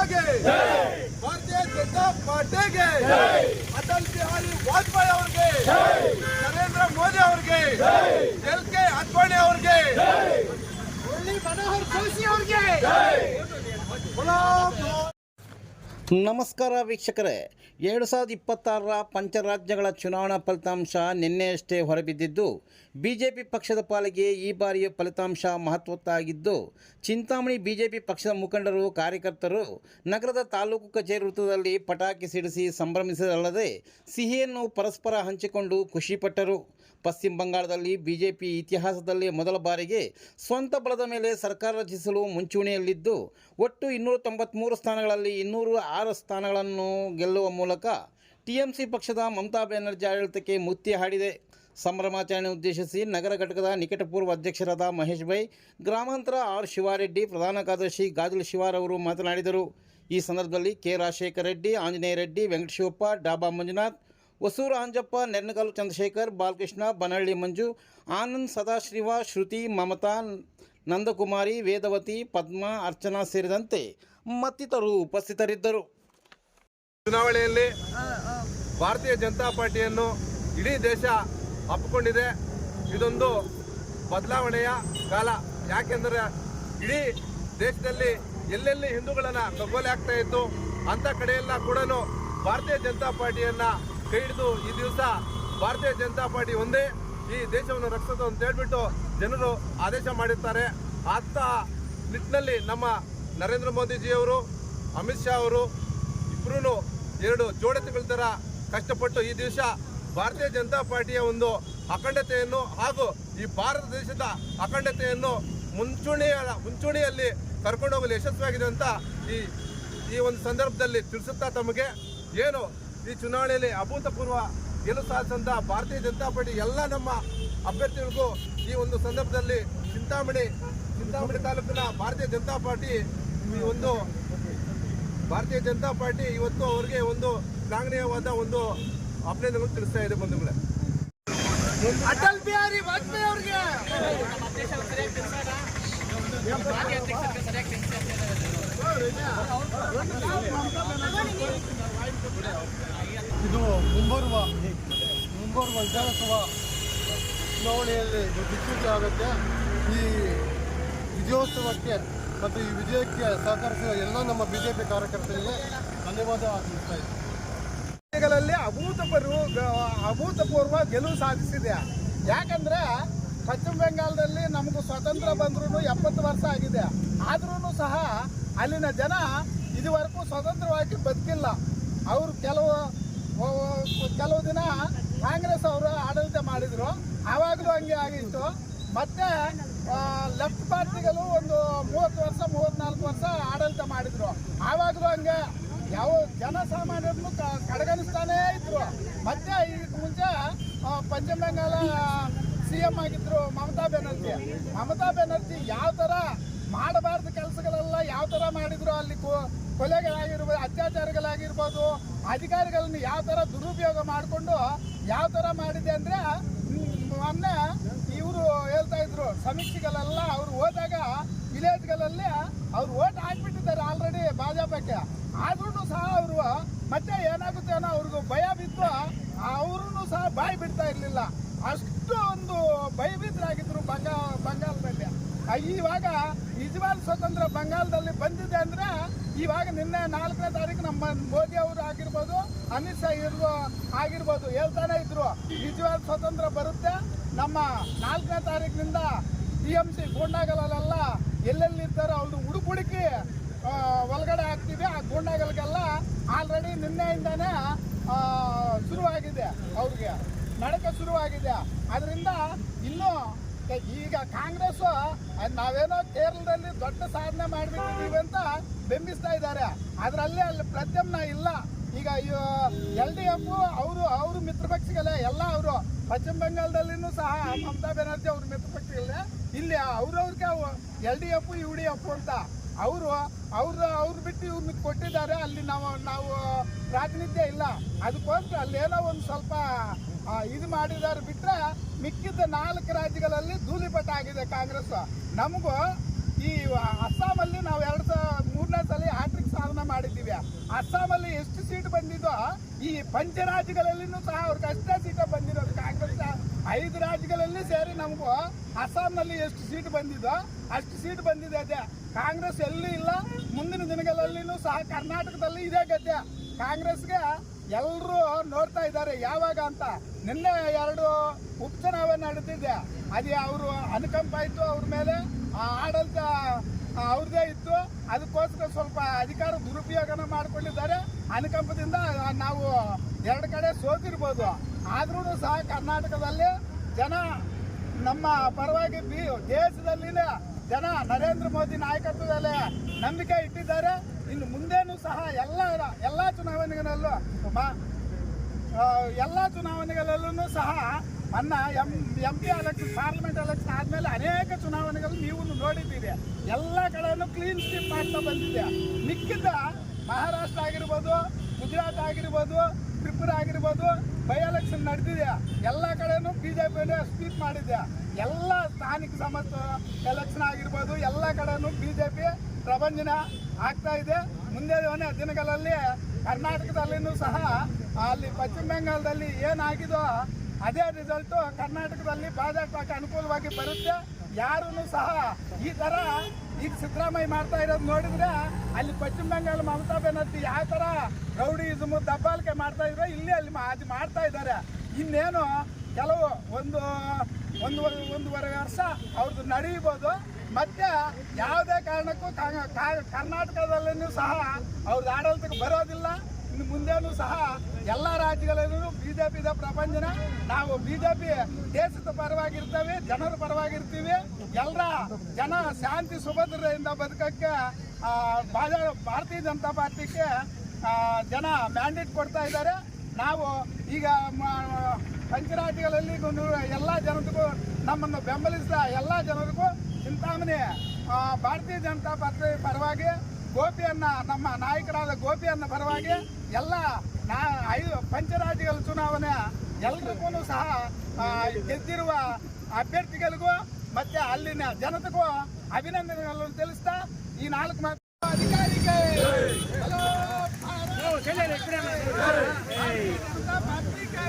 के भारतीय जनता पार्टी के अटल बिहारी वाजपेयी अवರಿಗೆ नरेंद्र मोदी अवರಿಗೆ एल के अद्वानी अवರಿಗೆ मुरली मनोहर जोशी अवರಿಗೆ ನಮಸ್ಕಾರ ವೀಕ್ಷಕರೇ, 2026ರ ಪಂಚರಾಜ್ಯಗಳ ಚುನಾವಣಾ ಫಲಿತಾಂಶ ನಿನ್ನೆಯಷ್ಟೇ ಹೊರಬಿದ್ದಿದ್ದು ಬಿಜೆಪಿ ಪಕ್ಷದ ಪಾಲಿಗೆ ಈ ಬಾರಿಯ ಫಲಿತಾಂಶ ಮಹತ್ವದ್ದಾಗಿದ್ದು ಚಿಂತಾಮಣಿ ಬಿಜೆಪಿ ಪಕ್ಷದ ಮುಖಂಡರು ಕಾರ್ಯಕರ್ತರು ನಗರದ ತಾಲೂಕು ಕಚೇರಿ ವೃತ್ತದಲ್ಲಿ ಪಟಾಕಿ ಸಿಡಿಸಿ ಸಂಭ್ರಮಿಸಿದಲ್ಲದೆ ಸಿಹಿಯನ್ನು ಪರಸ್ಪರ ಹಂಚಿಕೊಂಡು ಖುಷಿಪಟ್ಟರು. ಪಶ್ಚಿಮ ಬಂಗಾಳದಲ್ಲಿ ಬಿಜೆಪಿ ಇತಿಹಾಸದಲ್ಲಿ ಮೊದಲ ಬಾರಿಗೆ ಸ್ವಂತ ಬಲದ ಮೇಲೆ ಸರ್ಕಾರ ರಚಿಸಲು ಮುಂಚೂಣಿಯಲ್ಲಿದ್ದು ಒಟ್ಟು 293 ಸ್ಥಾನಗಳಲ್ಲಿ 206 ಸ್ಥಾನಗಳನ್ನು ಗೆಲ್ಲುವ ಮೂಲಕ ಟಿಎಂಸಿ ಪಕ್ಷದ ಮಮತಾ ಬ್ಯಾನರ್ಜಿ ಆಡಳಿತಕ್ಕೆ ಮುತ್ತಿ ಹಾಡಿದೆ. ಸಂಭ್ರಮಾಚರಣೆ ಉದ್ದೇಶಿಸಿ ನಗರ ಘಟಕದ ನಿಕಟಪೂರ್ವ ಅಧ್ಯಕ್ಷರಾದ ಮಹೇಶ್ ಬೈ, ಗ್ರಾಮಾಂತರ ಆರ್ ಶಿವಾರೆಡ್ಡಿ, ಪ್ರಧಾನ ಕಾರ್ಯದರ್ಶಿ ಗಾಜುಲ್ ಶಿವಾರ್ ಅವರು ಮಾತನಾಡಿದರು. ಈ ಸಂದರ್ಭದಲ್ಲಿ ಕೆ ರಾಜಶೇಖರ ರೆಡ್ಡಿ, ಆಂಜನೇಯ ರೆಡ್ಡಿ, ವೆಂಕಟಶಿವಪ್ಪ, ಡಾಬಾ ಮಂಜುನಾಥ್, ಹೊಸೂರು ಅಂಜಪ್ಪ, ನೆರ್ನಗಾಲು ಚಂದ್ರಶೇಖರ್, ಬಾಲಕೃಷ್ಣ, ಬನಹಳ್ಳಿ ಮಂಜು, ಆನಂದ್, ಸದಾಶಿವ, ಶ್ರುತಿ, ಮಮತಾ, ನಂದಕುಮಾರಿ, ವೇದವತಿ, ಪದ್ಮ, ಅರ್ಚನಾ ಸೇರಿದಂತೆ ಮತ್ತಿತರರು ಉಪಸ್ಥಿತರಿದ್ದರು. ಚುನಾವಣೆಯಲ್ಲಿ ಭಾರತೀಯ ಜನತಾ ಪಾರ್ಟಿಯನ್ನು ಇಡೀ ದೇಶ ಅಪ್ಪಿಕೊಂಡಿದೆ. ಇದೊಂದು ಬದಲಾವಣೆಯ ಕಾಲ. ಯಾಕೆಂದರೆ ಇಡೀ ದೇಶದಲ್ಲಿ ಎಲ್ಲೆಲ್ಲಿ ಹಿಂದೂಗಳನ್ನು ಕಗ್ಗೊಲೆ ಆಗ್ತಾ ಇತ್ತು ಅಂಥ ಕಡೆಯೆಲ್ಲ ಕೂಡ ಭಾರತೀಯ ಜನತಾ ಪಾರ್ಟಿಯನ್ನು ಕೈ ಹಿಡಿದು ಈ ದಿವಸ ಭಾರತೀಯ ಜನತಾ ಪಾರ್ಟಿ ಒಂದೇ ಈ ದೇಶವನ್ನು ರಕ್ಷಿಸೋದು ಅಂತ ಹೇಳ್ಬಿಟ್ಟು ಜನರು ಆದೇಶ ಮಾಡಿರ್ತಾರೆ. ಅಂಥ ನಿಟ್ಟಿನಲ್ಲಿ ನಮ್ಮ ನರೇಂದ್ರ ಮೋದಿಜಿಯವರು, ಅಮಿತ್ ಶಾ ಅವರು ಇಬ್ಬರೂ ಎರಡು ಜೋಡೆತ್ತುಗಳ ಥರ ಕಷ್ಟಪಟ್ಟು ಈ ದಿವಸ ಭಾರತೀಯ ಜನತಾ ಪಾರ್ಟಿಯ ಒಂದು ಅಖಂಡತೆಯನ್ನು ಹಾಗೂ ಈ ಭಾರತ ದೇಶದ ಅಖಂಡತೆಯನ್ನು ಮುಂಚೂಣಿಯಲ್ಲಿ ಕರ್ಕೊಂಡು ಹೋಗಲು ಯಶಸ್ವಿಯಾಗಿದೆ ಅಂತ ಈ ಒಂದು ಸಂದರ್ಭದಲ್ಲಿ ತಿಳಿಸುತ್ತಾ ತಮಗೆ ಏನು ಈ ಚುನಾವಣೆಯಲ್ಲಿ ಅಭೂತಪೂರ್ವ ಗೆಲುವು ಸಾಧಿಸಿದಂಥ ಭಾರತೀಯ ಜನತಾ ಪಾರ್ಟಿ ಎಲ್ಲ ನಮ್ಮ ಅಭ್ಯರ್ಥಿಗಳಿಗೂ ಈ ಒಂದು ಸಂದರ್ಭದಲ್ಲಿ ಚಿಂತಾಮಣಿ ತಾಲೂಕಿನ ಭಾರತೀಯ ಜನತಾ ಪಾರ್ಟಿ ಇವತ್ತು ಅವರಿಗೆ ಒಂದು ಶ್ಲಾಘನೀಯವಾದ ಒಂದು ಅಭಿನಂದನೆಗಳು ತಿಳಿಸ್ತಾ ಇದೆ. ಬಂಧುಗಳೇ, ಅಟಲ್ ಬಿಹಾರಿ ವಾಜಪೇಯಿ ಅವರಿಗೆ ಇದು ಮುಂಬರುವ ವಿಧಾನಸಭಾ ಚುನಾವಣೆಯಲ್ಲಿ ದಿಕ್ಸೂಚಿ ಆಗುತ್ತೆ. ಈ ವಿಜಯೋತ್ಸವಕ್ಕೆ ಮತ್ತು ಈ ವಿಜಯಕ್ಕೆ ಸಹಕರಿಸಿದ ಎಲ್ಲ ನಮ್ಮ ಬಿಜೆಪಿ ಕಾರ್ಯಕರ್ತರಿಗೆ ಧನ್ಯವಾದ ತಿಳಿಸ್ತಾ ಇದ್ದೀನಿ. ಅಭೂತಪೂರ್ವ ಗೆಲುವು ಸಾಧಿಸಿದೆ. ಯಾಕಂದ್ರೆ ಪಶ್ಚಿಮ ಬೆಂಗಾಲದಲ್ಲಿ ನಮಗೂ ಸ್ವಾತಂತ್ರ್ಯ ಬಂದ್ರೂ 70 ವರ್ಷ ಆಗಿದೆ. ಆದ್ರೂ ಸಹ ಅಲ್ಲಿನ ಜನ ಇದುವರೆಗೂ ಸ್ವತಂತ್ರವಾಗಿ ಬದುಕಿಲ್ಲ. ಅವರು ಕೆಲವು ದಿನ ಕಾಂಗ್ರೆಸ್ ಅವರು ಆಡಳಿತ ಮಾಡಿದ್ರು, ಆವಾಗಲೂ ಹಂಗೆ ಆಗಿತ್ತು. ಮತ್ತೆ ಲೆಫ್ಟ್ ಪಾರ್ಟಿಗಳು ಒಂದು 30 ವರ್ಷ 34 ವರ್ಷ ಆಡಳಿತ ಮಾಡಿದ್ರು, ಆವಾಗಲೂ ಹಂಗೆ ಯಾವ ಜನಸಾಮಾನ್ಯರನ್ನು ಕಡೆಗಣಿಸ್ತಾನೇ ಇದ್ರು. ಮತ್ತೆ ಇದಕ್ಕೆ ಮುಂಚೆ ಪಶ್ಚಿಮ ಬೆಂಗಾಲ CM ಆಗಿದ್ರು ಮಮತಾ ಬ್ಯಾನರ್ಜಿ ಯಾವ ಥರ ಮಾಡಬಾರ್ದು ಕೆಲಸಗಳೆಲ್ಲ ಯಾವ ಥರ ಮಾಡಿದ್ರು, ಅಲ್ಲಿ ಕೊಲೆಗಳಾಗಿರ್ಬೋದು, ಅತ್ಯಾಚಾರಗಳಾಗಿರ್ಬೋದು, ಅಧಿಕಾರಿಗಳನ್ನ ಯಾವ ಥರ ದುರುಪಯೋಗ ಮಾಡಿಕೊಂಡು ಯಾವ ಥರ ಮಾಡಿದೆ ಅಂದರೆ ಮೊನ್ನೆ ಇವರು ಹೇಳ್ತಾ ಇದ್ರು ಸಮೀಕ್ಷೆಗಳೆಲ್ಲ ಅವ್ರು ಹೋದಾಗ ವಿಲೇಜ್ಗಳಲ್ಲಿ ಅವ್ರು ಓಟ್ ಹಾಕ್ಬಿಟ್ಟಿದ್ದಾರೆ ಆಲ್ರೆಡಿ ಭಾಜಪಕ್ಕೆ. ಆದ್ರೂ ಸಹ ಅವರು ಮತ್ತೆ ಏನಾಗುತ್ತೆ ಅನ್ನೋ ಅವ್ರಿಗೂ ಭಯ ಬಿದ್ದು ಅವ್ರೂ ಸಹ ಬಾಯಿ ಬಿಡ್ತಾ ಇರಲಿಲ್ಲ. ಅಷ್ಟು ಒಂದು ಭಯಭೀತರಾಗಿದ್ರು ಬಂಗಾಳದಲ್ಲಿ. ಇವಾಗ ನಿಜವಾದ ಸ್ವತಂತ್ರ ಬಂಗಾಳದಲ್ಲಿ ಬಂದಿದೆ ಅಂದರೆ ಇವಾಗ ನಿನ್ನೆ 4ನೇ ತಾರೀಕು ನಮ್ಮ ಮೋದಿ ಅವರು ಆಗಿರ್ಬೋದು, ಅಮಿತ್ ಶಾ ಆಗಿರ್ಬೋದು ಹೇಳ್ತಾನೆ ಇದ್ರು ನಿಜವಾದ ಸ್ವತಂತ್ರ ಬರುತ್ತೆ. ನಮ್ಮ 4ನೇ ತಾರೀಕಿನಿಂದ TMC ಗೂಂಡಾಗಳೆಲ್ಲ ಎಲ್ಲೆಲ್ಲಿರ್ತಾರೋ ಅವ್ರು ಹುಡುಕಿ ಒಳಗಡೆ ಹಾಕ್ತೀವಿ. ಆ ಗೂಂಡಾಗಳಿಗೆಲ್ಲ ಆಲ್ರೆಡಿ ನಿನ್ನೆಯಿಂದಾನೇ ಶುರುವಾಗಿದೆ, ಅವ್ರಿಗೆ ನಡಕ ಶುರುವಾಗಿದೆ. ಅದರಿಂದ ಇನ್ನೂ ಈಗ ಕಾಂಗ್ರೆಸ್ ನಾವೇನೋ ಕೇರಳದಲ್ಲಿ ದೊಡ್ಡ ಸಾಧನೆ ಮಾಡಿಬಿಟ್ಟಿದ್ದೀವಿ ಅಂತ ಬೆಂಬಿಸ್ತಾ ಇದ್ದಾರೆ. ಅದರಲ್ಲಿ ಅಲ್ಲಿ ಪ್ರತ್ಯಾಮ್ನಾಯ ಇಲ್ಲ. ಈಗ LDF ಅವರು ಮಿತ್ರಪಕ್ಷಗಳೇ ಎಲ್ಲ. ಅವರು ಪಶ್ಚಿಮ ಬಂಗಾಳದಲ್ಲಿನೂ ಸಹ ಮಮತಾ ಬ್ಯಾನರ್ಜಿ ಅವ್ರ ಮಿತ್ರಪಕ್ಷಗಳೇ. ಇಲ್ಲಿ ಅವ್ರವ್ರಿಗೆ LDF UDF ಅಂತ ಅವ್ರು ಬಿಟ್ಟು ಇವ್ರನ್ನ ಕೊಟ್ಟಿದ್ದಾರೆ. ಅಲ್ಲಿ ನಾವು ಪ್ರಾತಿನಿಧ್ಯ ಇಲ್ಲ. ಅದಕ್ಕೋಸ್ಕರ ಅಲ್ಲೇನೋ ಒಂದು ಸ್ವಲ್ಪ ಇದು ಮಾಡಿದ್ದಾರೆ ಬಿಟ್ಟರೆ ಮಿಕ್ಕಿದ 4 ರಾಜ್ಯಗಳಲ್ಲಿ ಧೂಳಿಪಟ ಆಗಿದೆ ಕಾಂಗ್ರೆಸ್. ನಮಗೂ ಈ ಅಸ್ಸಾಮಲ್ಲಿ ನಾವು 3ನೇ ಸಲ ಹ್ಯಾಟ್ರಿಕ್ ಸಾಧನೆ ಮಾಡಿ ಈ ಪಂಚರಾಜ್ಯಗಳಲ್ಲಿನೂ ಸಹ ಅವ್ರಿಗೆ ಅಷ್ಟೇ ಸೀಟ ಬಂದಿರೋದು. ಕಾಂಗ್ರೆಸ್ 5 ರಾಜ್ಯಗಳಲ್ಲಿ ಸೇರಿ ನಮಗೂ ಅಸ್ಸಾಂನಲ್ಲಿ ಎಷ್ಟು ಸೀಟ್ ಬಂದಿದೋ ಅಷ್ಟು ಸೀಟ್ ಬಂದಿದೆ. ಅದೇ ಕಾಂಗ್ರೆಸ್ ಎಲ್ಲೂ ಇಲ್ಲ. ಮುಂದಿನ ದಿನಗಳಲ್ಲಿನೂ ಸಹ ಕರ್ನಾಟಕದಲ್ಲಿ ಇದೇ ಗದ್ದೆ. ಕಾಂಗ್ರೆಸ್ಗೆ ಎಲ್ಲರೂ ನೋಡ್ತಾ ಇದ್ದಾರೆ ಯಾವಾಗ ಅಂತ. ನಿನ್ನೆ 2 ಉಪಚುನಾವಣೆ ನಡೆದಿದೆ. ಅದೇ ಅವರು ಅನುಕಂಪ ಇತ್ತು ಅವ್ರ ಮೇಲೆ, ಆಡಳಿತ ಅವ್ರದ್ದೇ ಇತ್ತು. ಅದಕ್ಕೋಸ್ಕರ ಸ್ವಲ್ಪ ಅಧಿಕಾರ ದುರುಪಯೋಗನ ಮಾಡ್ಕೊಂಡಿದ್ದಾರೆ. ಅನುಕಂಪದಿಂದ ನಾವು 2 ಕಡೆ ಸೋತಿರ್ಬೋದು. ಆದ್ರೂ ಸಹ ಕರ್ನಾಟಕದಲ್ಲಿ ಜನ ನಮ್ಮ ಪರವಾಗಿ ದೇಶದಲ್ಲಿನ ಜನ ನರೇಂದ್ರ ಮೋದಿ ನಾಯಕತ್ವದಲ್ಲಿ ನಂಬಿಕೆ ಇಟ್ಟಿದ್ದಾರೆ. ಇನ್ನು ಮುಂದೇನೂ ಸಹ ಎಲ್ಲ ಚುನಾವಣೆಗಳಲ್ಲೂ ಸಹ ನನ್ನ MP ಎಲೆಕ್ಷನ್, ಪಾರ್ಲಿಮೆಂಟ್ ಎಲೆಕ್ಷನ್ ಆದಮೇಲೆ ಅನೇಕ ಚುನಾವಣೆಗಳು ನೀವು ನೋಡಿದ್ದೀರಿ. ಎಲ್ಲ ಕಡೆಯೂ ಕ್ಲೀನ್ ಸ್ವೀಪ್ ಮಾಡ್ತಾ ಬಂದಿದೆ. ಮಿಕ್ಕಿದ್ದ ಮಹಾರಾಷ್ಟ್ರ ಆಗಿರ್ಬೋದು, ಗುಜರಾತ್ ಆಗಿರ್ಬೋದು, ತ್ರಿಪುರಾ ಆಗಿರ್ಬೋದು, ಬೈ ಎಲೆಕ್ಷನ್ ನಡೆದಿದೆ. ಎಲ್ಲ ಕಡೆನೂ BJPನೇ ಸ್ವೀಪ್ ಮಾಡಿದೆ. ಎಲ್ಲ ಸ್ಥಾನಿಕ ಸಂಸ್ಥೆ ಎಲೆಕ್ಷನ್ ಆಗಿರ್ಬೋದು, ಎಲ್ಲ ಕಡೆನೂ BJP ಪ್ರಬಂಧನ ಆಗ್ತಾ ಇದೆ. ಮುಂದೆ ದಿನಗಳಲ್ಲಿ ಕರ್ನಾಟಕದಲ್ಲಿನೂ ಸಹ ಅಲ್ಲಿ ಪಶ್ಚಿಮ ಬಂಗಾಳದಲ್ಲಿ ಏನಾಗಿದೋ ಅದೇ ರಿಸಲ್ಟು ಕರ್ನಾಟಕದಲ್ಲಿ ಭಾಜಪಕ್ಕೆ ಅನುಕೂಲವಾಗಿ ಬರುತ್ತೆ. ಯಾರೂ ಸಹ ಈ ಥರ ಈಗ ಸಿದ್ದರಾಮಯ್ಯ ಮಾಡ್ತಾ ಇರೋದು ನೋಡಿದ್ರೆ ಅಲ್ಲಿ ಪಶ್ಚಿಮ ಬಂಗಾಳ ಮಮತಾ ಬೆನರ್ಜಿ ಯಾವ ಥರ ರೌಡಿಸಮು ದಬ್ಬಾಳಿಕೆ ಮಾಡ್ತಾ ಇದ್ರು, ಇಲ್ಲಿ ಅಲ್ಲಿ ಅದು ಮಾಡ್ತಾ ಇದ್ದಾರೆ. ಇನ್ನೇನು ಕೆಲವು ಒಂದೂವರೆ ವರ್ಷ ಅವ್ರದ್ದು ನಡೆಯಬಹುದು. ಮತ್ತೆ ಯಾವುದೇ ಕಾರಣಕ್ಕೂ ಕರ್ನಾಟಕದಲ್ಲೂ ಸಹ ಅವ್ರದ್ದು ಆಡಳಿತಕ್ಕೆ ಬರೋದಿಲ್ಲ. ಇನ್ನು ಮುಂದೇನೂ ಸಹ ಎಲ್ಲ ರಾಜ್ಯಗಳಲ್ಲೂ BJP ಪ್ರಪಂಚನ. ನಾವು BJP ದೇಶದ ಪರವಾಗಿರ್ತೇವೆ, ಜನರ ಪರವಾಗಿರ್ತೀವಿ. ಎಲ್ಲರ ಜನ ಶಾಂತಿ ಸುಭದ್ರತೆಯಿಂದ ಬದುಕಕ್ಕೆ ಭಾರತೀಯ ಜನತಾ ಪಾರ್ಟಿಗೆ ಜನ ಮ್ಯಾಂಡೇಟ್ ಕೊಡ್ತಾ ಇದ್ದಾರೆ. ನಾವು ಈಗ ಪಂಚರಾಜ್ಯಗಳಲ್ಲಿ ಎಲ್ಲ ಜನರಿಗೂ ನಮ್ಮನ್ನು ಬೆಂಬಲಿಸಿದ ಎಲ್ಲ ಜನರಿಗೂ ಚಿಂತಾಮಣಿ ಭಾರತೀಯ ಜನತಾ ಪಾರ್ಟಿ ಪರವಾಗಿ ಗೋಪಿಯನ್ನ, ನಮ್ಮ ನಾಯಕರಾದ ಗೋಪಿಯನ್ನ ಪರವಾಗಿ ಎಲ್ಲ 5 ಪಂಚರಾಜ್ಯಗಳ ಚುನಾವಣೆ ಎಲ್ರಿಗೂ ಸಹ ಗೆದ್ದಿರುವ ಅಭ್ಯರ್ಥಿಗಳಿಗೂ ಮತ್ತೆ ಅಲ್ಲಿನ ಜನತೆಗೂ ಅಭಿನಂದನೆಗಳನ್ನು ತಿಳಿಸ್ತಾ ಈ 4 ಮಾತು ಅಧಿಕಾರಿಗೆ ಪಾರ್ಟಿಗೆ